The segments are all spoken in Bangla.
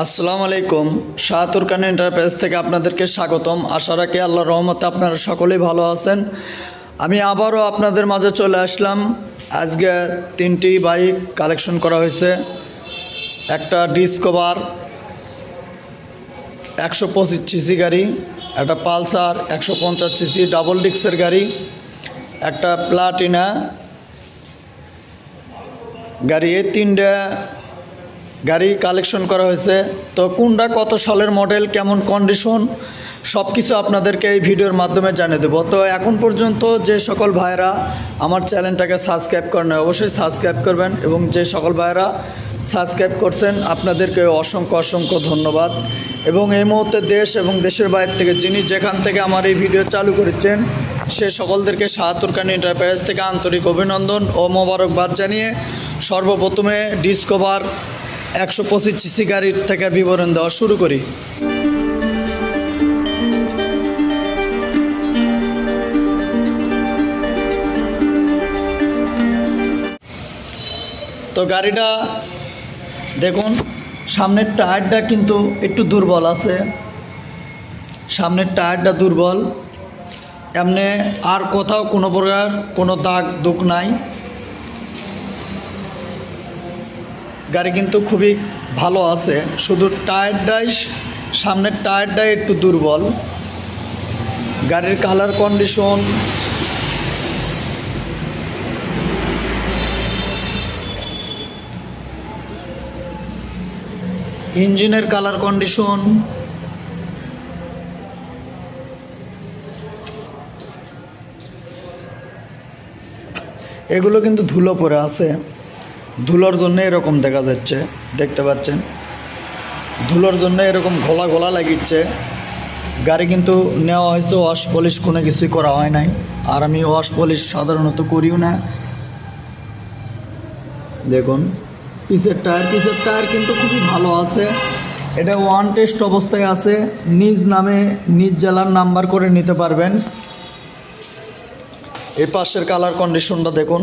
আসসালামু আলাইকুম। শাহতুরকান এন্টারপ্রাইজ থেকে আপনাদেরকে স্বাগতম। আশা রাখি আল্লাহর রহমতে আপনারা সকলেই ভালো আছেন। আমি আবারও আপনাদের মাঝে চলে আসলাম। আজকে 3টি বাইক কালেকশন করা হয়েছে। একটা ডিসকভার 125 সিসি গাড়ি, একটা পালসার 150 সিসি ডাবল ডিস্কের গাড়ি, একটা প্লাটিনা গাড়ি। এই 3টা গাড়ি কালেকশন করা হয়েছে। তো কোনটা কত সালের মডেল, কেমন কন্ডিশন, সব কিছু আপনাদেরকে এই ভিডিওর মাধ্যমে জানিয়ে দেবো। তো এখন পর্যন্ত যে সকল ভাইরা আমার চ্যানেলটাকে সাবস্ক্রাইব করেন অবশ্যই সাবস্ক্রাইব করবেন, এবং যে সকল ভাইরা সাবস্ক্রাইব করছেন আপনাদেরকে অসংখ্য ধন্যবাদ। এবং এই মুহূর্তে দেশ এবং দেশের বাইরে থেকে যিনি যেখান থেকে আমার এই ভিডিও চালু করেছেন সে সকলদেরকে শাহতুরকান এন্টারপ্রাইজ থেকে আন্তরিক অভিনন্দন ও মোবারকবাদ জানিয়ে সর্বপ্রথমে ডিসকভার 125 সিসি গাড়ির থেকে বিবরণ দেওয়া শুরু করি। তো গাড়িটা দেখুন, সামনের টায়ারটা কিন্তু একটু দুর্বল আছে, সামনের টায়ারটা দুর্বল। এমনি আর কোথাও কোনো প্রকার কোনো দাগ দুঃখ নাই। গাড়ি কিন্তু খুবই ভালো আছে, শুধু টায়ারটাই, সামনের টায়ারটাই একটু দুর্বল। গাড়ির কালার কন্ডিশন ইঞ্জিনের কালার কন্ডিশন এগুলো কিন্তু ধুলো পড়ে আছে, ধুলোর জন্য এরকম দেখা যাচ্ছে, দেখতে পাচ্ছেন ধুলোর জন্য এরকম ঘোলা ঘোলা লাগিচ্ছে। গাড়ি কিন্তু নেওয়া হয়েছে, ওয়াশ পলিশ কোনো কিছুই করা হয় নাই, আর আমি ওয়াশ পলিশ সাধারণত করিও না। দেখুন পিছের টায়ার কিন্তু খুবই ভালো আছে। এটা ওয়ান টেস্ট অবস্থায় আছে, নিজ নামে নিজ জেলার নাম্বার করে নিতে পারবেন। এই পাশের কালার কন্ডিশনটা দেখুন,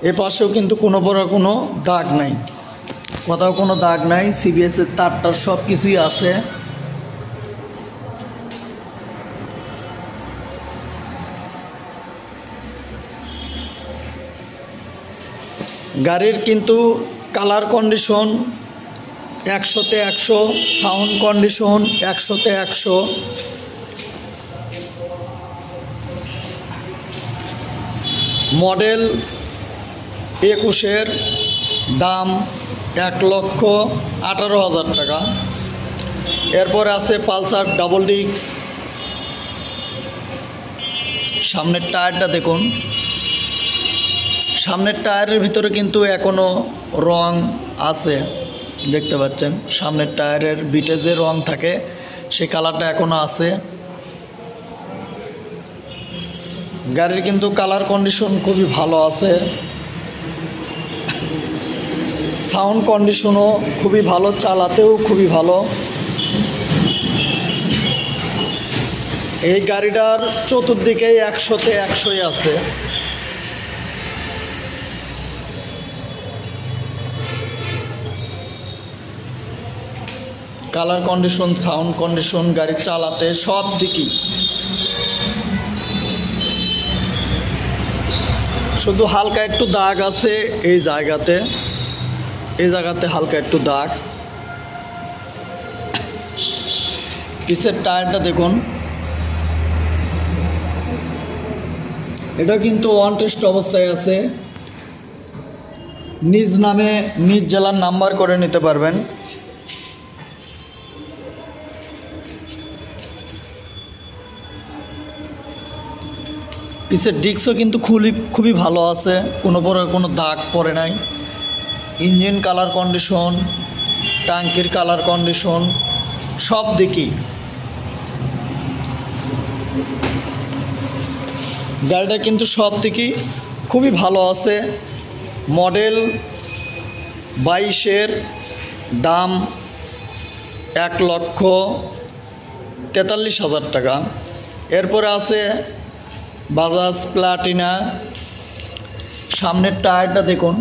এ পাশেও কিন্তু কোনো প্রকার কোনো দাগ নাই, কোথাও কোনো দাগ নাই। সিবিএসের তারটার সব কিছুই আছে। গাড়ির কিন্তু কালার কন্ডিশন 100-তে 100, সাউন্ড কন্ডিশন 100-তে 100। মডেল 21-এর, দাম 1,18,000 টাকা। এরপর আছে পালসার ডাবল ডিস্ক। সামনের টায়ারটা দেখুন, সামনের টায়ারের ভিতরে কিন্তু এখনও রং আছে, দেখতে পাচ্ছেন সামনের টায়ারের বিটে যে রং থাকে সেই কালারটা এখনও আছে। গাড়ির কিন্তু কালার কন্ডিশন খুবই ভালো আছে, সাউন্ড কন্ডিশনও খুবই ভালো, চালাতেও খুবই ভালো। এই গাড়িটার চতুর্দিকে 100-তে 100-ই আছে। কালার কন্ডিশন, সাউন্ড কন্ডিশন, গাড়ি চালাতে সব দিকই। শুধু হালকা একটু দাগ আছে এই জায়গাতে হালকা একটু দাগ। পিছের টায়ারটা দেখুন, এটা কিন্তু ওয়ান টেস্ট অবস্থায় আছে, নিজ নামে নিজ জেলার নাম্বার করে নিতে পারবেন। পিছের ডিস্কও কিন্তু খুবই ভালো আছে, কোনো প্রকার কোনো দাগ পড়ে নাই। ইঞ্জিন কালার কন্ডিশন, ট্যাঙ্কির কালার কন্ডিশন সব দিকই। গাড়িটা কিন্তু সব দিকই খুবই ভালো আছে। মডেল 22-এর, দাম 1,43,000 টাকা। এরপরে আছে বাজাজ প্লাটিনা। সামনের টায়ারটা দেখুন,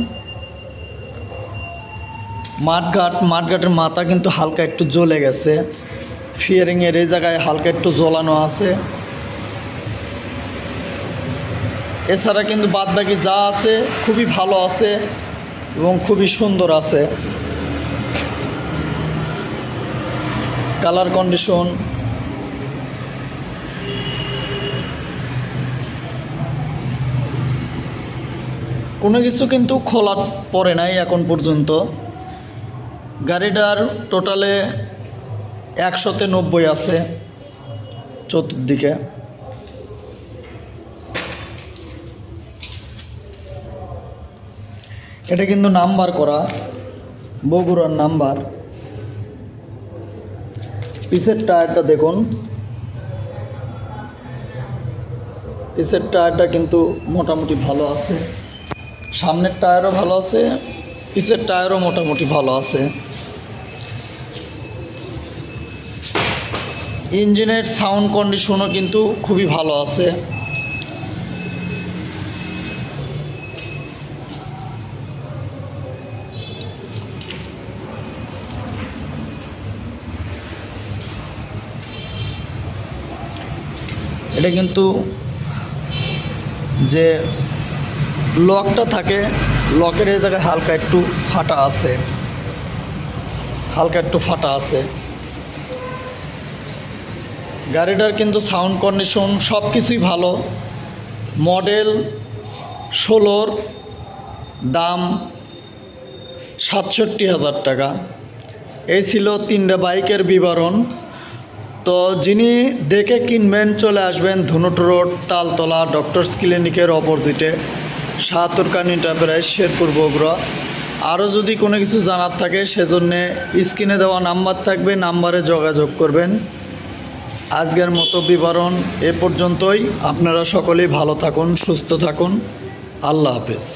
মাঠঘাটের মাথা কিন্তু হালকা একটু জ্বলে গেছে, ফিয়ারিংয়ের এই জায়গায় হালকা একটু জ্বলানো আছে। এছাড়া কিন্তু বাদবাকি যা আছে খুবই ভালো আছে এবং খুবই সুন্দর আছে। কালার কন্ডিশন কোনো কিছু কিন্তু খোলা পড়ে নাই এখন পর্যন্ত। গাড়িটার টোটালে 100-তে 90 আছে চতুর্দিকে। এটা কিন্তু নাম্বার করা, বগুড়ার নাম্বার। পিছের টায়ারটা দেখুন, পিছের টায়ারটা কিন্তু মোটামুটি ভালো আছে, সামনের টায়ারও ভালো আছে, পিছের টায়ারও মোটামুটি ভালো আছে। ইঞ্জিনের সাউন্ড কন্ডিশনও কিন্তু খুবই ভালো আছে। এটা কিন্তু যে লকটা থাকে, লকের এই জায়গায় হালকা একটু ফাটা আছে, হালকা একটু ফাটা আছে। গাড়িটার কিন্তু সাউন্ড কন্ডিশন সব কিছুই ভালো। মডেল 16, দাম 67,000 টাকা। এই ছিল 3টা বাইকের বিবরণ। তো যিনি দেখে কিনবেন চলে আসবেন ধনুট রোড, তালতলা, ডক্টরস ক্লিনিকের অপোজিটে, শাহাতুরখান এন্টারপ্রাইজ, শেরপুর, বগুড়া। আরও যদি কোনো কিছু জানার থাকে সেজন্যে স্ক্রিনে দেওয়া নাম্বার থাকবে, নাম্বারে যোগাযোগ করবেন। আজকের মতো বিবরণ এ পর্যন্তই। আপনারা সকলেই ভালো থাকুন, সুস্থ থাকুন। আল্লাহ হাফেজ।